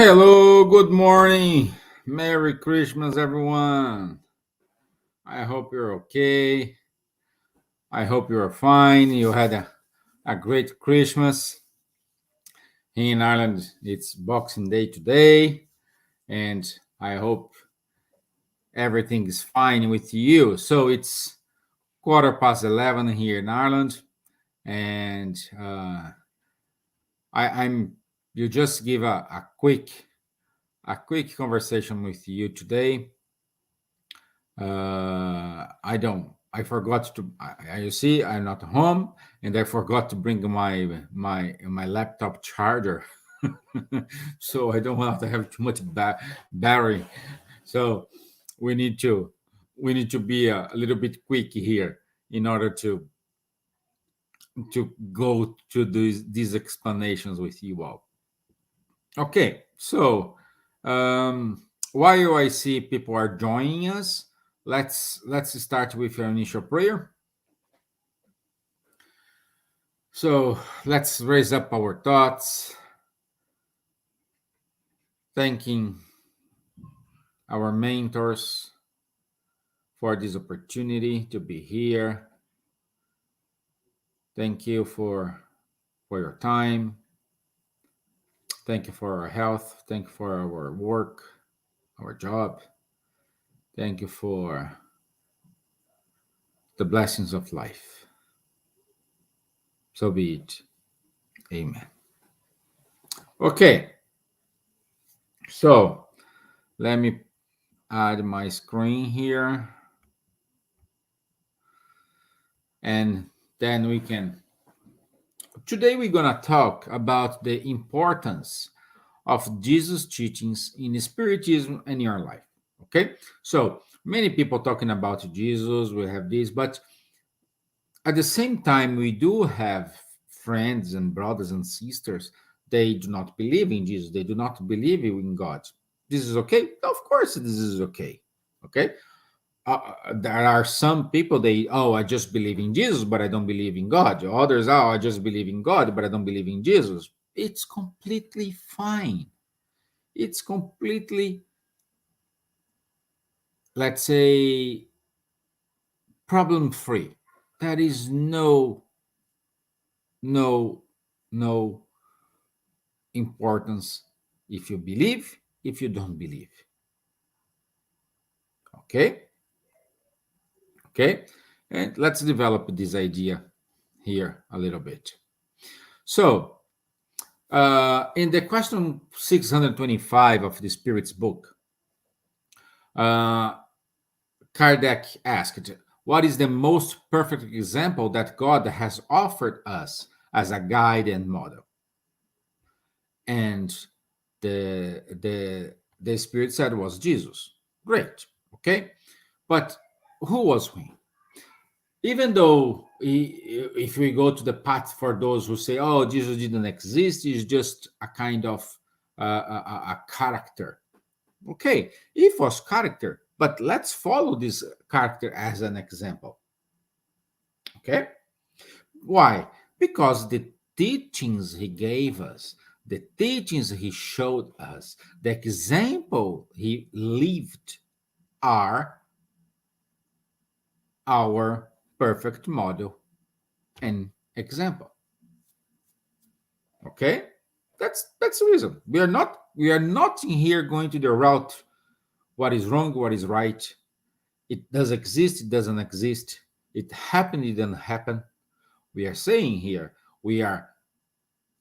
Hello, good morning. Merry Christmas, everyone. I hope you're okay. I hope you're fine. You had a great Christmas. Here in Ireland, it's Boxing Day today, and I hope everything is fine with you. So it's quarter past 11 here in Ireland, and I'm you just give a quick conversation with you today. I don't. I forgot to. You see, I'm not home, and I forgot to bring my laptop charger, so I don't want to have too much battery. So we need to we need to be a little bit quick here in order to go to these explanations with you all. Okay, so while I see people are joining us, let's start with your initial prayer. So let's raise up our thoughts, thanking our mentors for this opportunity to be here. Thank you for your time. Thank you for our health. Thank you for our work, our job. Thank you for the blessings of life. So be it. Amen. Okay, so let me add my screen here, and then we can. Today, we're going to talk about the importance of Jesus' teachings in Spiritism and your life. Okay, so many people talking about Jesus, we have this, but at the same time, we do have friends and brothers and sisters. They do not believe in Jesus, they do not believe in God. This is okay? Of course, this is okay. Okay, there are some people I just believe in Jesus but I don't believe in God. Others, I just believe in God but I don't believe in Jesus. It's completely fine. It's completely, let's say, problem free. There is no no importance if you believe, if you don't believe. Okay, and let's develop this idea here a little bit. So in the question 625 of the Spirit's book, uh, Kardec asked, what is the most perfect example that God has offered us as a guide and model? And the Spirit said was Jesus. Great. Okay. But who was he? Even though if we go to the path for those who say, oh, Jesus didn't exist, he's just a kind of a character. Okay, it was character, but let's follow this character as an example. Okay, why? Because the teachings he gave us, the teachings he showed us, the example he lived are our perfect model and example. Okay, that's the reason we are not here going to the route what is wrong, what is right. It does exist, it doesn't exist. It happened, it didn't happen. We are saying here, we are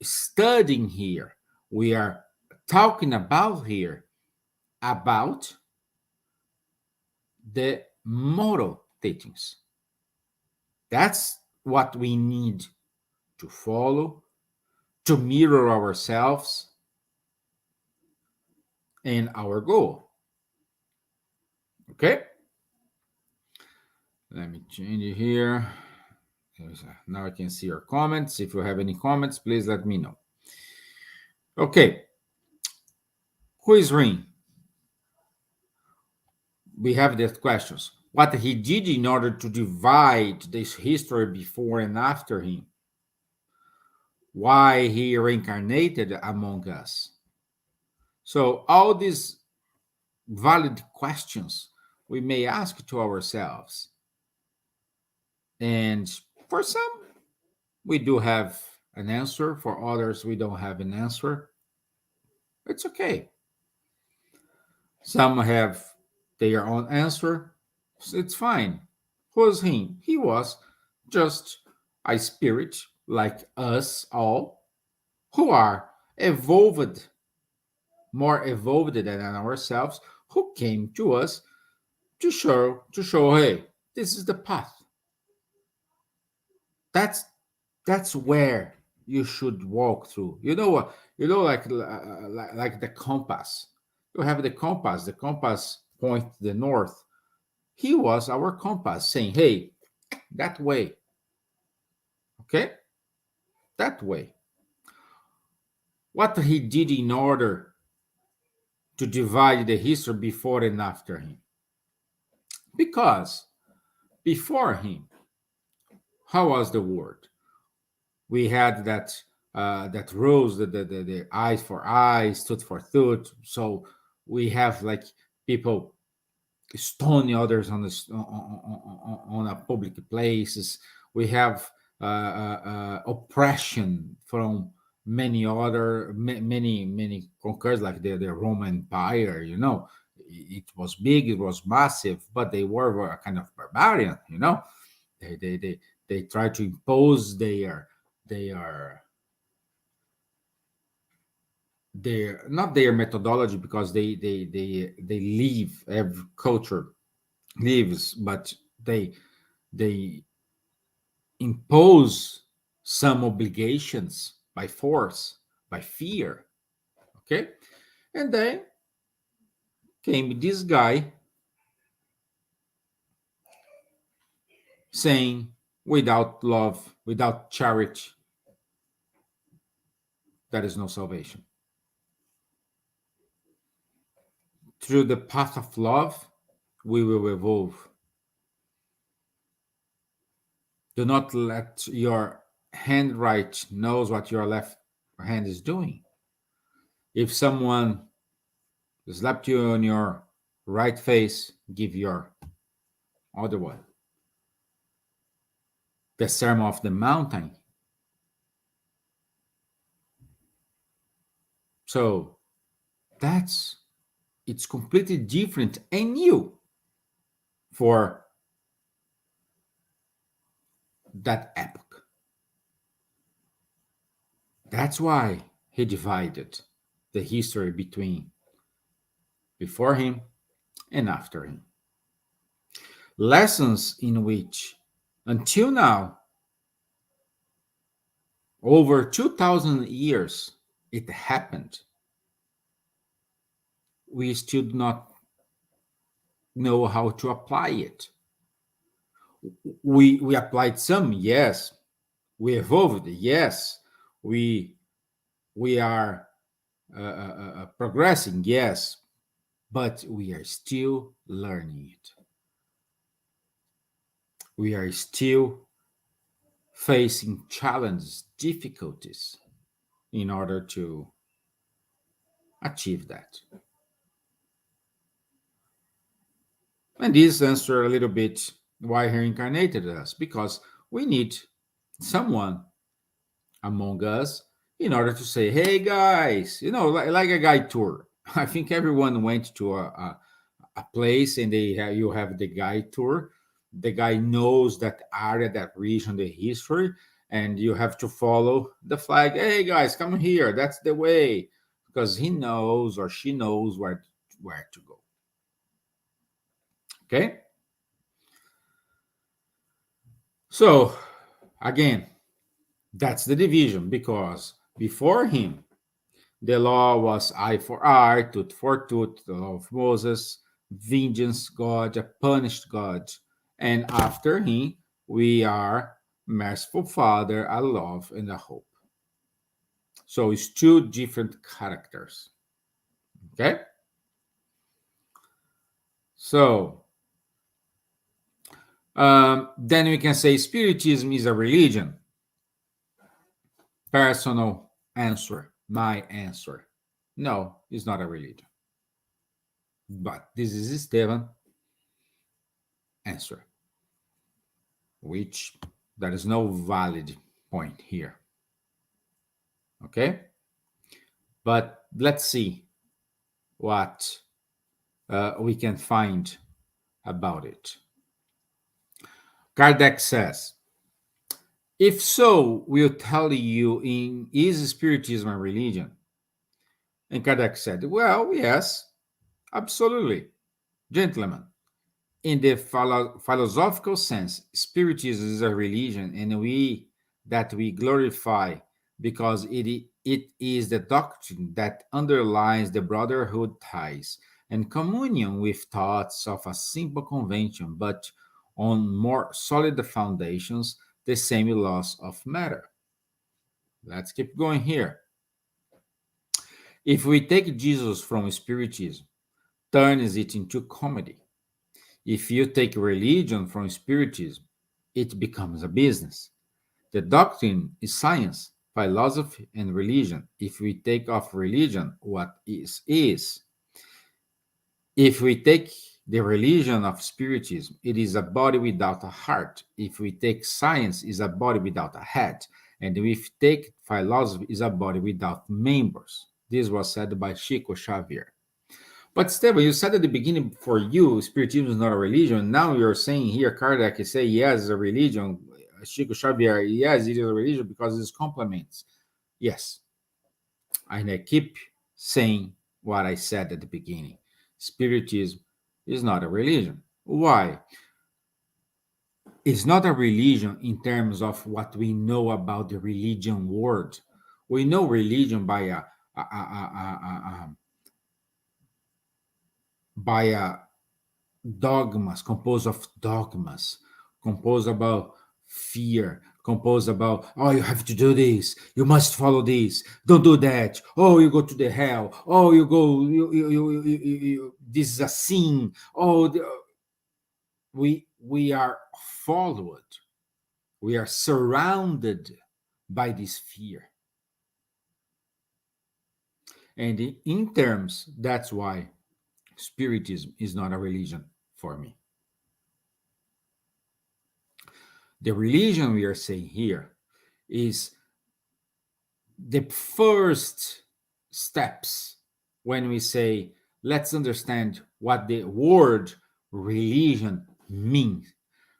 studying here, we are talking about here about the moral teachings. That's what we need to follow, to mirror ourselves and our goal. Okay? Let me change it here. Now I can see your comments. If you have any comments, please let me know. Okay. Who is Ring? We have the questions. What he did in order to divide this history before and after him. Why he reincarnated among us. So, all these valid questions we may ask to ourselves. And for some, we do have an answer. For others, we don't have an answer. It's okay. Some have their own answer. So it's fine. Who's he? He was just a spirit like us all who are evolved, more evolved than ourselves, who came to us to show, hey, this is the path. That's where you should walk through. You know what? Like the compass. You have the compass. The compass point the north. He was our compass, saying, "Hey, that way, okay, that way." What he did in order to divide the history before and after him, because before him, how was the world? We had that rose, the eyes for eyes, tooth for tooth. So we have like people stoning others on a public places. We have oppression from many conquerors, like the Roman Empire. It was big, it was massive, but they were a kind of barbarian. They try to impose their not their methodology, because they leave, every culture lives, but they impose some obligations by force, by fear. Okay. And then came this guy saying, without love, without charity, there is no salvation. Through the path of love, we will evolve. Do not let your hand right knows what your left hand is doing. If someone slapped you on your right face, give your other one. The Sermon of the Mountain. So that's it's completely different and new for that epoch. That's why he divided the history between before him and after him. Lessons in which, until now, over 2,000 years it happened, we still do not know how to apply it. We applied some, yes. We evolved, yes. We are progressing, yes, but we are still learning it. We are still facing challenges, difficulties in order to achieve that. And this answer a little bit why he reincarnated us, because we need someone among us in order to say, hey guys, like a guide tour. I think everyone went to a place, and you have the guide tour. The guy knows that area, that region, the history, and you have to follow the flag. Hey guys, come here. That's the way, because he knows or she knows where to go. Okay. So again, that's the division, because before him, the law was eye for eye, tooth for tooth, the law of Moses, vengeance God, a punished God. And after him, we are merciful Father, a love, and a hope. So it's two different characters. Okay? So then we can say Spiritism is a religion. Personal answer, my answer. No, it's not a religion. But this is Stevan answer, which there is no valid point here. Okay? But let's see what we can find about it. Kardec says, if so, we'll tell you in is Spiritism a religion? And Kardec said, well, yes, absolutely. Gentlemen, in the philosophical sense, Spiritism is a religion, and we glorify because it is the doctrine that underlies the brotherhood ties and communion with thoughts of a simple convention, but on more solid foundations, the same laws of matter. Let's keep going here. If we take Jesus from Spiritism, turns it into comedy. If you take religion from Spiritism, it becomes a business. The doctrine is science, philosophy, and religion. If we take off religion, what is. If we take the religion of Spiritism, it is a body without a heart. If we take science, is a body without a head. And if we take philosophy, is a body without members. This was said by Chico Xavier. But Stevan, you said at the beginning, for you, Spiritism is not a religion. Now you're saying here, Kardec is saying, yes, it's a religion. Chico Xavier, yes, it is a religion because it's complements. Yes. And I keep saying what I said at the beginning. Spiritism is not a religion. Why? It's not a religion in terms of what we know about the religion word. We know religion by a dogmas, composed of dogmas, composed about fear, composed about, oh, you have to do this, you must follow this, don't do that, oh, you go to the hell, oh, you go, this is a sin, oh, we are followed, we are surrounded by this fear. And in terms, that's why Spiritism is not a religion for me. The religion we are saying here is the first steps when we say, let's understand what the word religion means.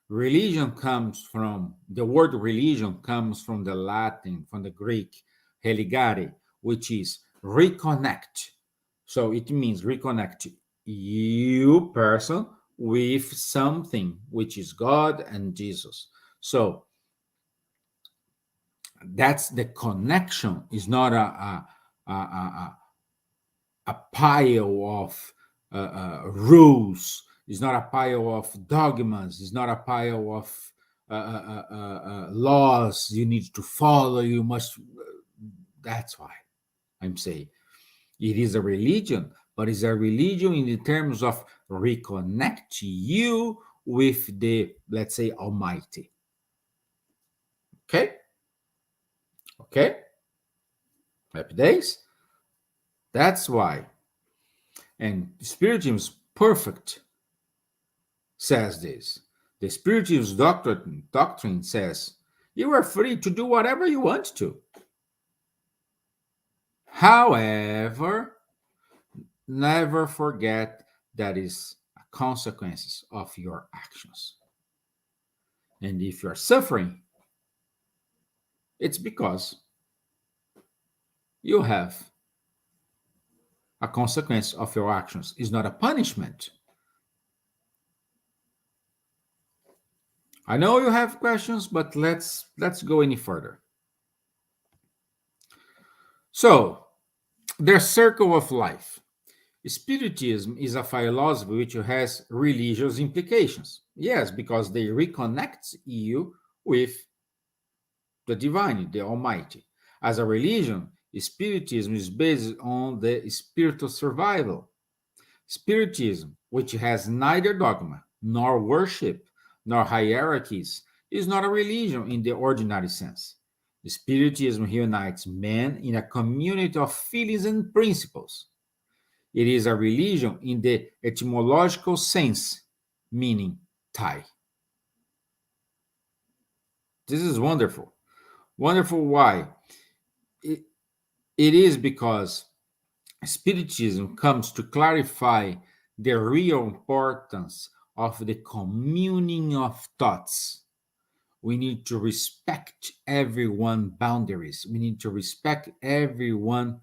Religion comes from, the word religion comes from the Latin, from the Greek, religare, which is reconnect. So it means reconnect you, person, with something, which is God and Jesus. So that's the connection. Is not a pile of rules. It's not a pile of dogmas. It's not a pile of laws you need to follow. You must. That's why I'm saying it is a religion, but it's a religion in the terms of reconnect you with the, let's say, Almighty. Okay? Okay? Happy days? That's why. And Spiritism's perfect says this. The Spiritism doctrine says you are free to do whatever you want to. However, never forget that is consequences of your actions. And if you are suffering, it's because you have a consequence of your actions. It's not a punishment. I know you have questions, but let's go any further. So, the circle of life. Spiritism is a philosophy which has religious implications. Yes, because they reconnect you with the divine, the Almighty. As a religion, Spiritism is based on the spiritual survival. Spiritism, which has neither dogma, nor worship, nor hierarchies, is not a religion in the ordinary sense. Spiritism unites men in a community of feelings and principles. It is a religion in the etymological sense, meaning tie. This is wonderful. Wonderful why? It, it is because Spiritism comes to clarify the real importance of the communing of thoughts. We need to respect everyone boundaries. We need to respect everyone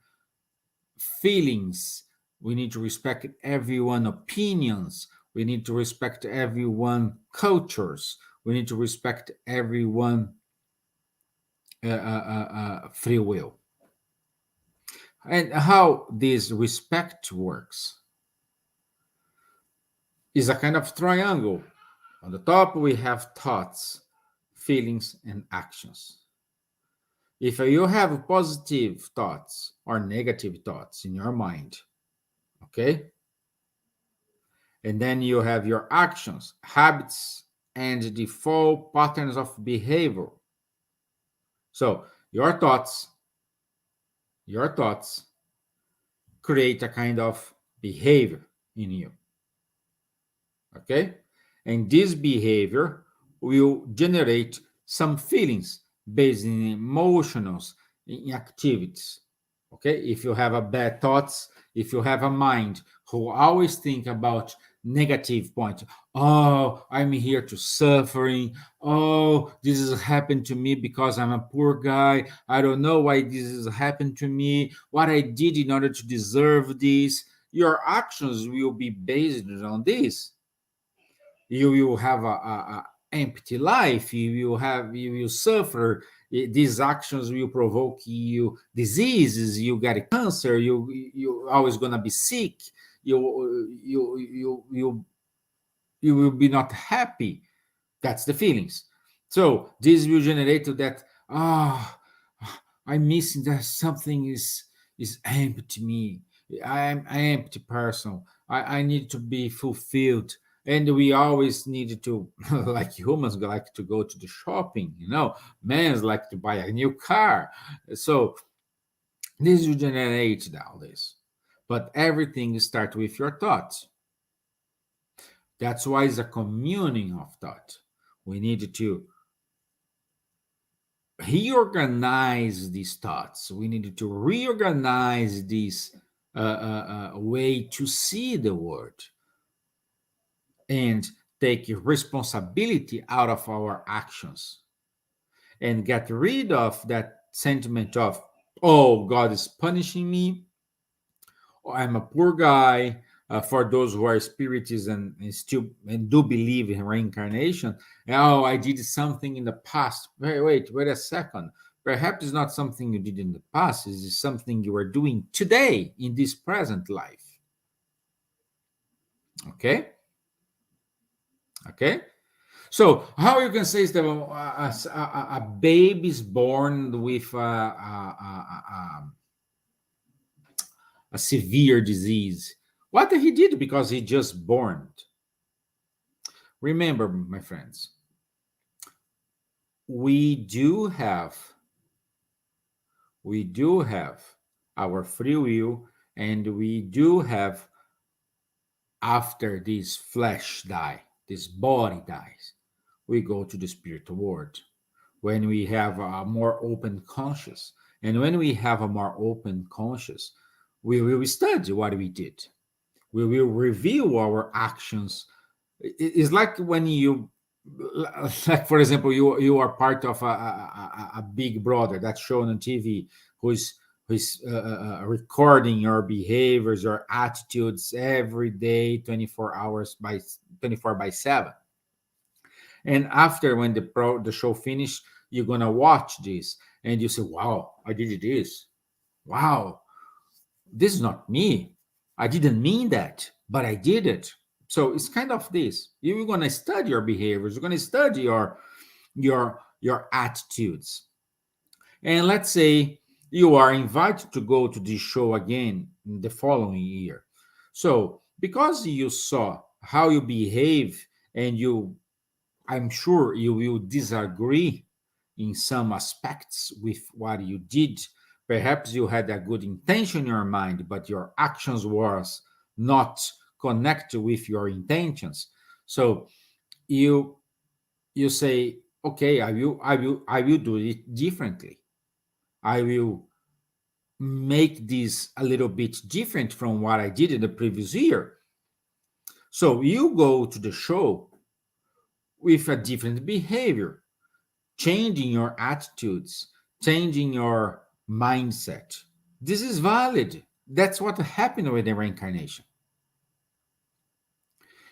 feelings. We need to respect everyone opinions. We need to respect everyone cultures. We need to respect everyone free will. And how this respect works is a kind of triangle. On the top, we have thoughts, feelings, and actions. If you have positive thoughts or negative thoughts in your mind, okay, and then you have your actions, habits, and default patterns of behavior. So your thoughts create a kind of behavior in you. Okay? And this behavior will generate some feelings based in emotions, in activities. Okay? If you have a bad thoughts, if you have a mind who always think about negative point, oh, I'm here to suffering, oh, this has happened to me because I'm a poor guy, I don't know why this has happened to me, what I did in order to deserve this, your actions will be based on this. You will have a empty life, you will suffer. These actions will provoke you diseases, you get cancer, you always gonna be sick, you will be not happy. That's the feelings. So this will generate to that, I'm missing that something is empty me. I'm an empty person. I need to be fulfilled. And we always need to, like humans like to go to the shopping, men's like to buy a new car. So this will generate all this. But everything starts with your thoughts. That's why it's a communing of thought. We need to reorganize these thoughts. We need to reorganize this way to see the world and take responsibility out of our actions and get rid of that sentiment of, oh, God is punishing me, I'm a poor guy. For those who are spiritists and still and do believe in reincarnation, oh, I did something in the past. Wait a second. Perhaps it's not something you did in the past. It's something you are doing today in this present life. Okay. Okay. So how you can say is that a baby is born with a severe disease. What he did because he just born. Remember, my friends, we do have our free will, and we do have, after this flesh die, this body dies, we go to the spiritual world when we have a more open conscious. And when we have a more open conscious, we will study what we did. We will review our actions. It's like when you, like for example, you are part of a big brother that's shown on TV, who's recording your behaviors, your attitudes every day, 24 hours by 24 by 7. And after when the show finished, you're gonna watch this and you say, wow, I did this. Wow, this is not me. I didn't mean that, but I did it. So it's kind of this. You're going to study your behaviors. You're going to study your attitudes. And let's say you are invited to go to this show again in the following year. So because you saw how you behave and I'm sure you will disagree in some aspects with what you did. Perhaps you had a good intention in your mind, but your actions was not connected with your intentions. So you you say, okay, I will do it differently. I will make this a little bit different from what I did in the previous year. So you go to the show with a different behavior, changing your attitudes, changing your mindset. This is valid. That's what happened with the reincarnation.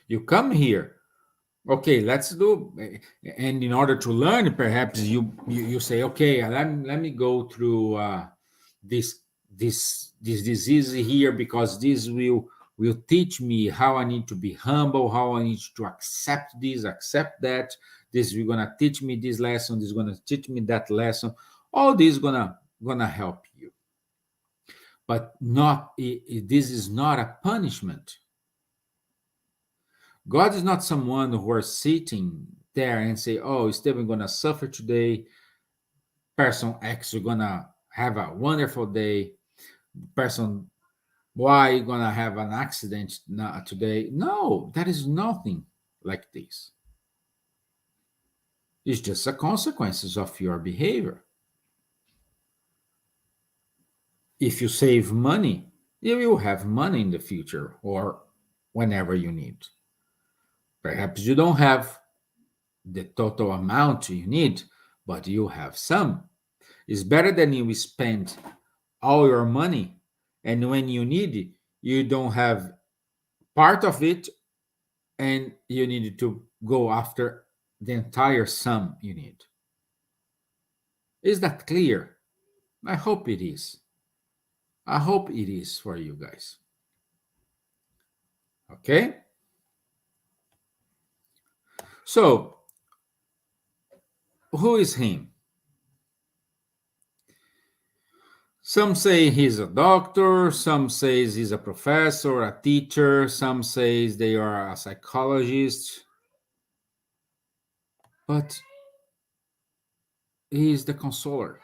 You come here, okay, let's do, and in order to learn, perhaps you say, okay, let me go through this this disease here, because this will teach me how I need to be humble, how I need to accept this, accept that. This is gonna teach me this lesson, this is gonna teach me that lesson. All this gonna help you, but not this is not a punishment. God is not someone who are sitting there and say, oh, Steven gonna suffer today, person X is gonna have a wonderful day, person Y gonna have an accident today. No, that is nothing like this. It's just a consequences of your behavior. If you save money, you will have money in the future or whenever you need. Perhaps you don't have the total amount you need, but you have some. It's better than you spend all your money and when you need it, you don't have part of it and you need to go after the entire sum you need. Is that clear? I hope it is. I hope it is for you guys. Okay? So, who is him? Some say he's a doctor, some says he's a professor, a teacher, some says they are a psychologist, but he is the consoler.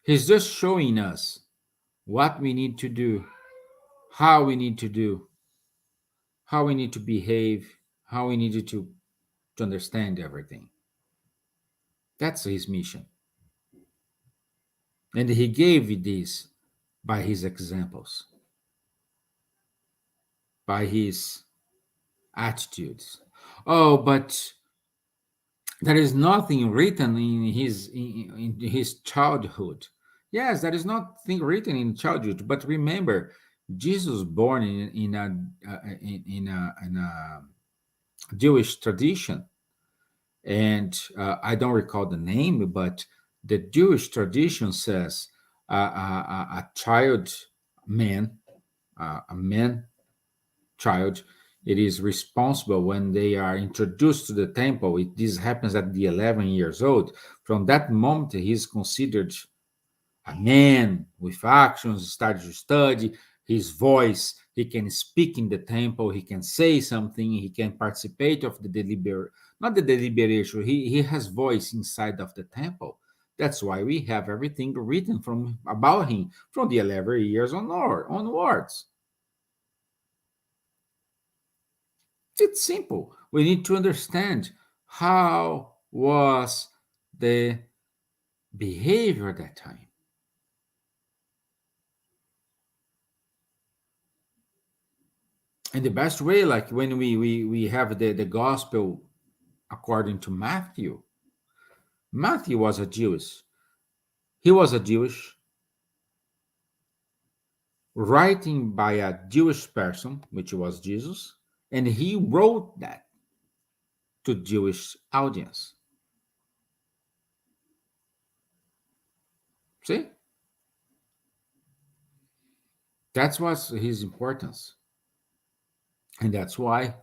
He's just showing us what we need to do, how we need to do, how we need to behave, how we need to understand everything. That's his mission. And he gave this by his examples, by his attitudes. Oh, but there is nothing written in his childhood. Yes, there is nothing written in childhood. But remember, Jesus born in a Jewish tradition, and I don't recall the name, but the Jewish tradition says a child man, a man child, it is responsible when they are introduced to the temple. This happens at the 11 years old. From that moment, he is considered a man with actions, started to study, his voice, he can speak in the temple, he can say something, he can participate of the not the deliberation, he has voice inside of the temple. That's why we have everything written from about him from the 11 years onwards. It's simple. We need to understand how was the behavior at that time. And the best way, like when we have the gospel according to Matthew. Matthew was a Jewish. He was a Jewish, writing by a Jewish person, which was Jesus, and he wrote that to Jewish audience. See? That's what's his importance. And that's why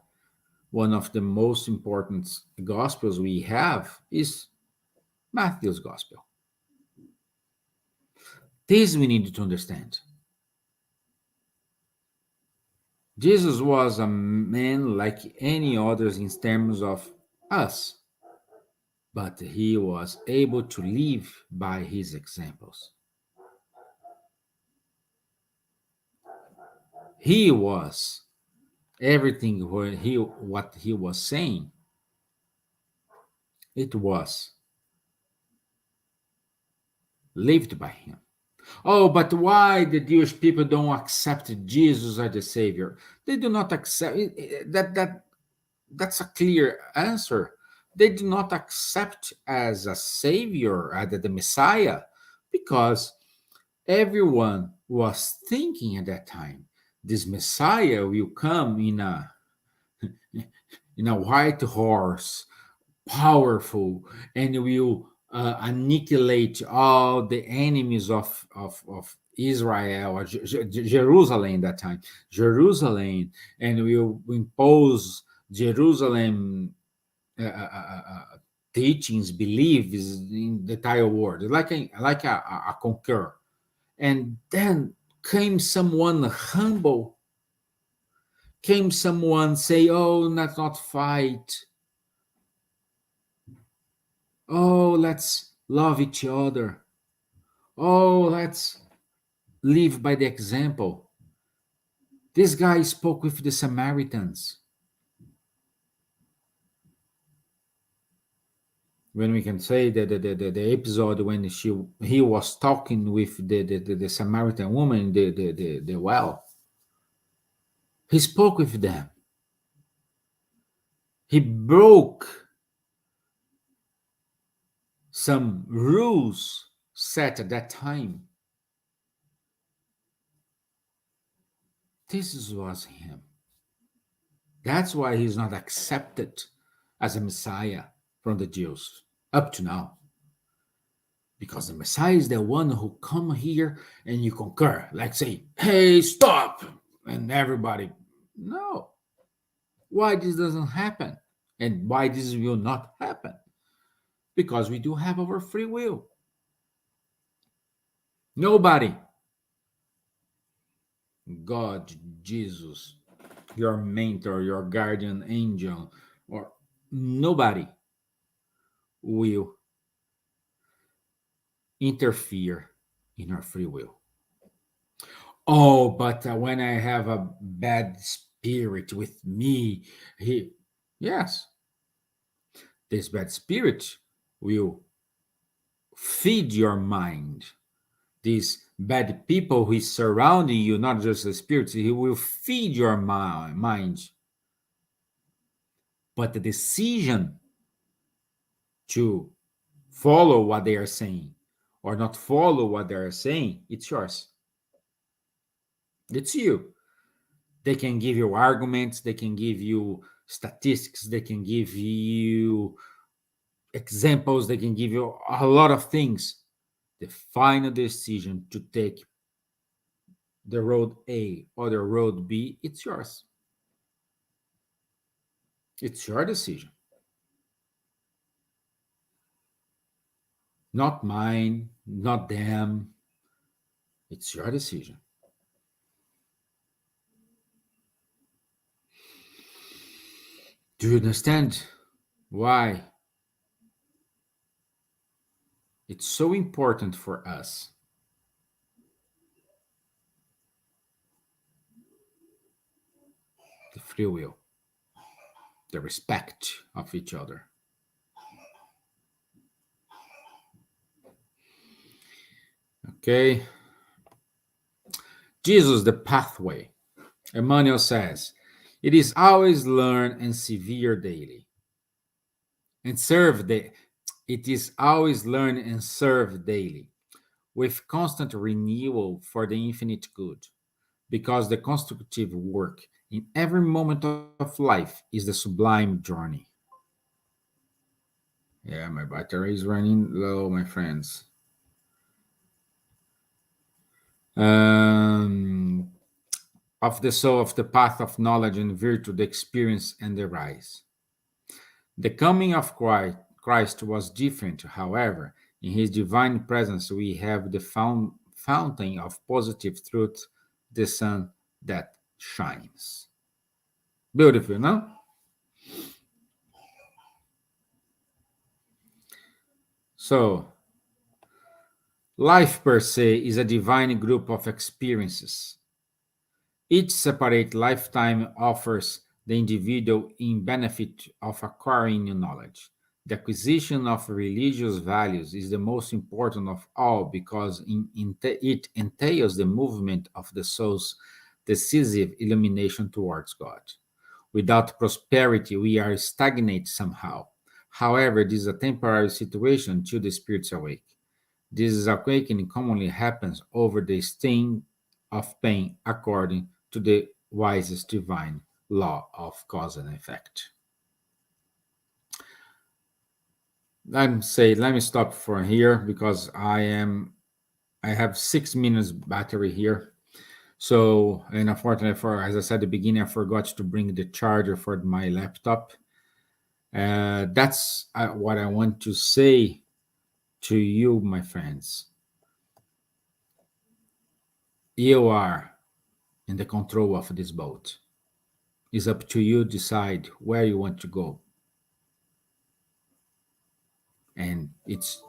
one of the most important gospels we have is Matthew's gospel. This we need to understand. Jesus was a man like any others in terms of us. but he was able to live by his examples. He was everything what he was saying, it was lived by him. Oh, but why the Jewish people don't accept Jesus as the Savior? They do not accept that's a clear answer. They do not accept as a Savior, as the Messiah, because everyone was thinking at that time this Messiah will come in a white horse, powerful, and will annihilate all the enemies of Israel or Jerusalem that time, Jerusalem, and will impose Jerusalem teachings, beliefs in the entire world, like a conqueror. And then came someone humble, came someone say, "Oh, let's not fight. Oh, let's love each other. Oh, let's live by the example." This guy spoke with the Samaritans. When we can say that the episode when he was talking with the Samaritan woman, the well, he spoke with them. He broke some rules set at that time. This was him. That's why he's not accepted as a Messiah from the Jews up to now. Because the Messiah is the one who come here and you conquer. Like say, "Hey, stop!" And everybody, no. Why this doesn't happen? And why this will not happen? Because we do have our free will. Nobody, God, Jesus, your mentor, your guardian angel, or nobody will interfere in our free will. Oh, but when I have a bad spirit with me, he, yes, this bad spirit will feed your mind. These bad people who is surrounding you, not just the spirits, he will feed your mind. But the decision to follow what they are saying or not follow what they are saying, it's yours. It's you. They can give you arguments, they can give you statistics, they can give you examples, they can give you a lot of things. The final decision to take the road A or the road B, it's yours. It's your decision, not mine, not them. It's your decision. Do you understand why it's so important for us the free will, the respect of each other? Okay. Jesus, the pathway. Emmanuel says, it is always learn and severe daily. And serve the it is always learn and serve daily, with constant renewal for the infinite good, because the constructive work in every moment of life is the sublime journey. Yeah, my battery is running low, my friends. Um, of the soul of the path of knowledge and virtue, the experience and the rise. The coming of Christ was different, however. In his divine presence, we have the fountain of positive truth, the sun that shines. Beautiful, no? So, life per se is a divine group of experiences. Each separate lifetime offers the individual in benefit of acquiring new knowledge. The acquisition of religious values is the most important of all because it entails the movement of the soul's decisive illumination towards God. Without prosperity, we are stagnant somehow. However, this is a temporary situation until the spirits awake. This awakening commonly happens over the sting of pain according to the wisest divine law of cause and effect. Let me stop for here because I have 6 minutes battery here. So, and unfortunately, for as I said at the beginning, I forgot to bring the charger for my laptop. That's what I want to say to you, my friends. You are in the control of this boat. It's up to you to decide where you want to go. And it's